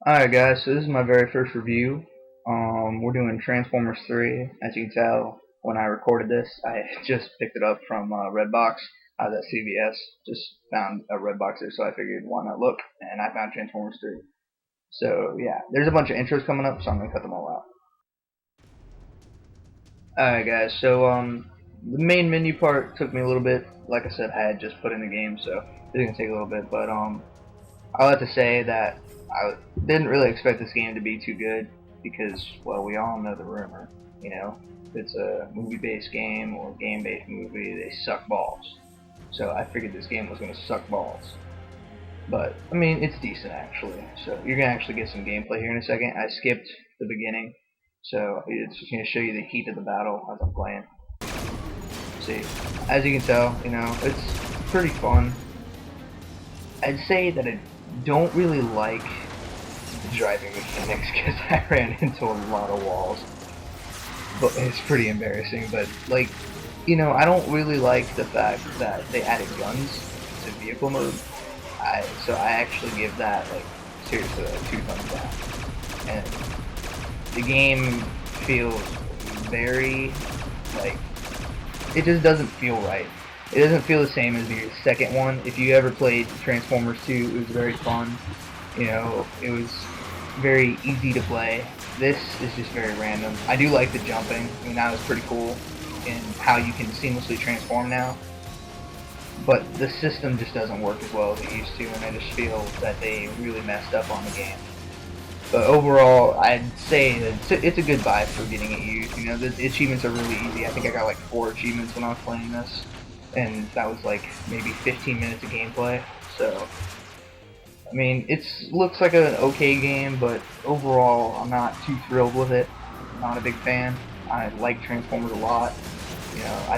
Alright guys, so this is my very first review. We're doing Transformers 3. As you can tell, when I recorded this, I just picked it up from Redbox. I was at CVS, just found a Redbox there, so I figured why not look, and I found Transformers 3. So yeah, there's a bunch of intros coming up, so I'm going to cut them all out. Alright guys, so the main menu part took me a little bit. Like I said, I had just put in the game, so it's going to take a little bit, but I'll have to say that I didn't really expect this game to be too good because, well, we all know the rumor. You know, if it's a movie-based game or game-based movie, they suck balls. So I figured this game was going to suck balls. But, I mean, it's decent actually. So you're going to actually get some gameplay here in a second. I skipped the beginning, so it's just going to show you the heat of the battle as I'm playing. See, as you can tell, you know, it's pretty fun. I'd say that I don't really like the driving mechanics because I ran into a lot of walls. But it's pretty embarrassing. But like, you know, I don't really like the fact that they added guns to vehicle mode. So I actually give that like seriously like 2 thumbs down. And the game feels very like it just doesn't feel right. It doesn't feel the same as the second one. If you ever played Transformers 2, it was very fun. You know, it was very easy to play. This is just very random. I do like the jumping. I mean, that was pretty cool in how you can seamlessly transform now. But the system just doesn't work as well as it used to, and I just feel that they really messed up on the game. But overall, I'd say that it's a good buy for getting it used. You know, the achievements are really easy. I think I got like 4 achievements when I was playing this, and that was like maybe 15 minutes of gameplay. So, I mean, it looks like an okay game, but overall, I'm not too thrilled with it. I'm not a big fan. I like Transformers a lot. You know, I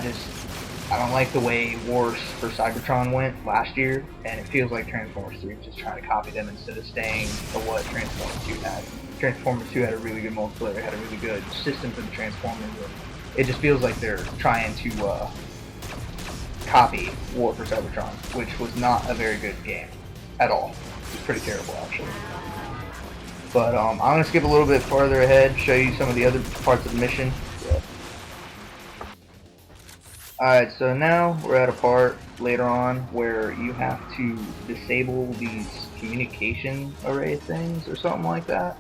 don't like the way Wars for Cybertron went last year, and it feels like Transformers 3 is just trying to copy them instead of staying to what Transformers 2 had. Transformers 2 had a really good multiplayer, had a really good system for the Transformers, and it just feels like they're trying to copy War for Cybertron, which was not a very good game at all. It was pretty terrible, actually. But I'm going to skip a little bit farther ahead, show you some of the other parts of the mission. Alright, so now we're at a part later on where you have to disable these communication array things or something like that.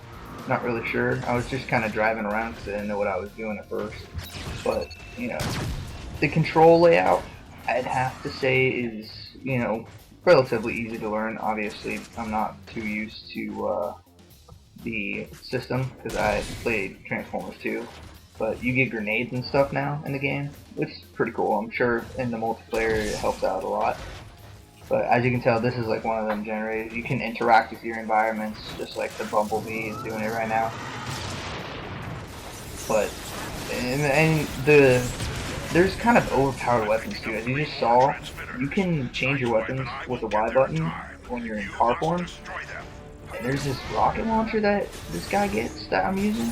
Not really sure. I was just kind of driving around because I didn't know what I was doing at first. But, you know, the control layout, I'd have to say is, you know, relatively easy to learn. Obviously, I'm not too used to the system because I played Transformers 2. But you get grenades and stuff now in the game, which is pretty cool. I'm sure in the multiplayer it helps out a lot. But as you can tell, this is like one of them generators. You can interact with your environments just like the Bumblebee is doing it right now. But there's kind of overpowered weapons too. As you just saw, you can change your weapons with the Y button when you're in car form. And there's this rocket launcher that this guy gets that I'm using.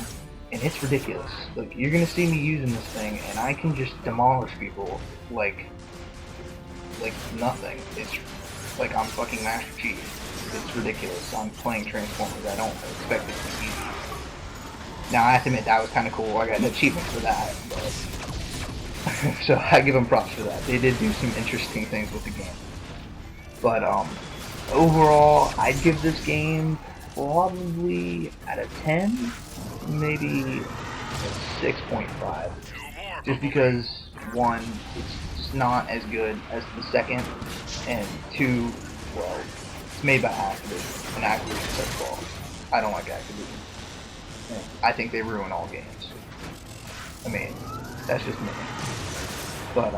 And it's ridiculous. Like, you're gonna see me using this thing, and I can just demolish people like nothing. It's like I'm fucking Master Chief. It's ridiculous. I'm playing Transformers. I don't expect it to be easy. Now, I have to admit, that was kind of cool. I got an achievement for that, but so I give them props for that. They did do some interesting things with the game. But overall, I'd give this game probably out of 10. Maybe 6.5, just because 1, it's just not as good as the second, and 2, well, it's made by Activision, and Activision sucks balls. I don't like Activision. And I think they ruin all games. I mean, that's just me. But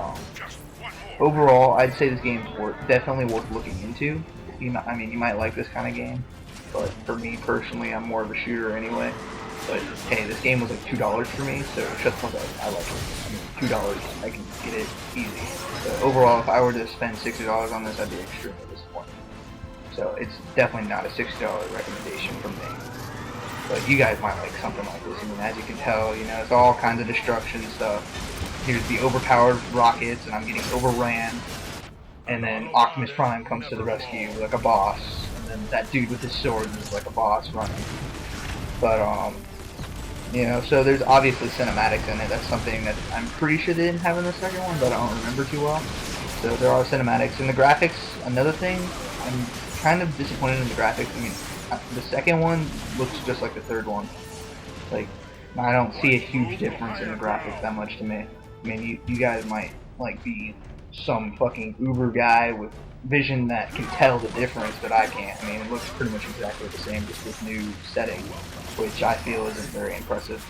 overall, I'd say this game's definitely worth looking into. You might like this kind of game, but for me personally, I'm more of a shooter anyway. But hey, this game was like $2 for me, so shut the fuck up. I like it. I mean, $2, I can get it easy. But overall, if I were to spend $60 on this, I'd be extremely disappointed. So it's definitely not a $60 recommendation from me. But you guys might like something like this. I mean, as you can tell, you know, it's all kinds of destruction stuff. Here's the overpowered rockets, and I'm getting overran. And then Optimus Prime comes to the rescue like a boss. And then that dude with his sword is like a boss running. But you know, so there's obviously cinematics in it. That's something that I'm pretty sure they didn't have in the second one, but I don't remember too well. So there are cinematics. And the graphics, another thing, I'm kind of disappointed in the graphics. I mean, the second one looks just like the third one. Like, I don't see a huge difference in the graphics that much to me. I mean, you guys might, like, be some fucking uber guy with vision that can tell the difference, but I can't. I mean, it looks pretty much exactly the same, just with new settings, which I feel isn't very impressive.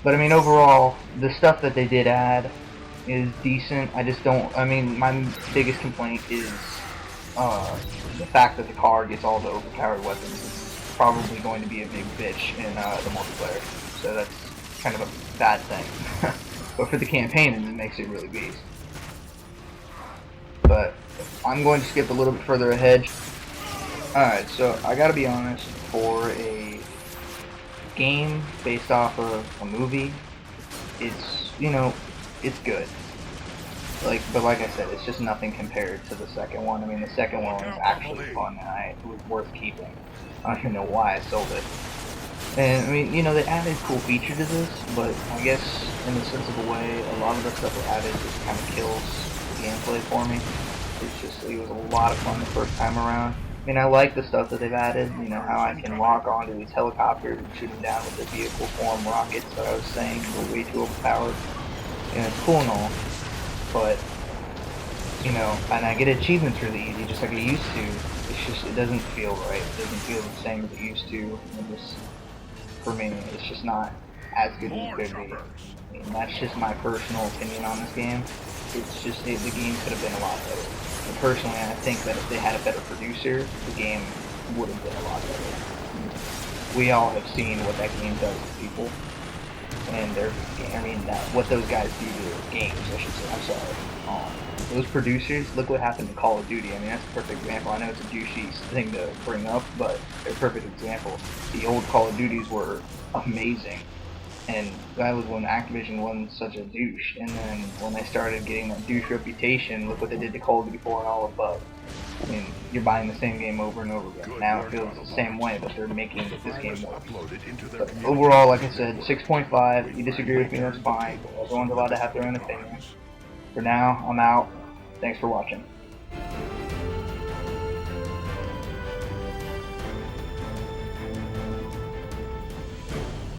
But I mean, overall, the stuff that they did add is decent. I just don't, I mean, my biggest complaint is the fact that the car gets all the overpowered weapons. It's probably going to be a big bitch in the multiplayer, so that's kind of a bad thing. But for the campaign, it makes it really beast. But I'm going to skip a little bit further ahead. Alright, so I gotta be honest, for a game based off of a movie, it's, you know, it's good. But like I said, it's just nothing compared to the second one. I mean, the second one was actually fun, and it was worth keeping. I don't even know why I sold it. And I mean, you know, they added cool features to this, but I guess in a sense of a way, a lot of the stuff they added just kind of kills the gameplay for me. It was a lot of fun the first time around. I mean, I like the stuff that they've added, you know, how I can walk onto these helicopters and shoot them down with the vehicle form rockets that I was saying were way too overpowered. And it's cool and all, but, you know, and I get achievements really easy, just like I used to. It's just, it doesn't feel right. It doesn't feel the same as it used to. And just, for me, it's just not as good as it could be. I mean, that's just my personal opinion on this game. It's just, the game could have been a lot better. And personally, I think that if they had a better producer, the game would have been a lot better. We all have seen what that game does to people. And what those guys do to games, I should say. I'm sorry. Those producers, look what happened to Call of Duty. I mean, that's a perfect example. I know it's a douchey thing to bring up, but they're a perfect example. The old Call of Duties were amazing. And that was when Activision wasn't such a douche. And then when they started getting that douche reputation, look what they did to Call of Duty 4 and all above. I mean, you're buying the same game over and over again. Now it feels the same way, but they're making this game work. But overall, like I said, 6.5. If you disagree with me, that's fine. Everyone's allowed to have their own opinion. For now, I'm out. Thanks for watching.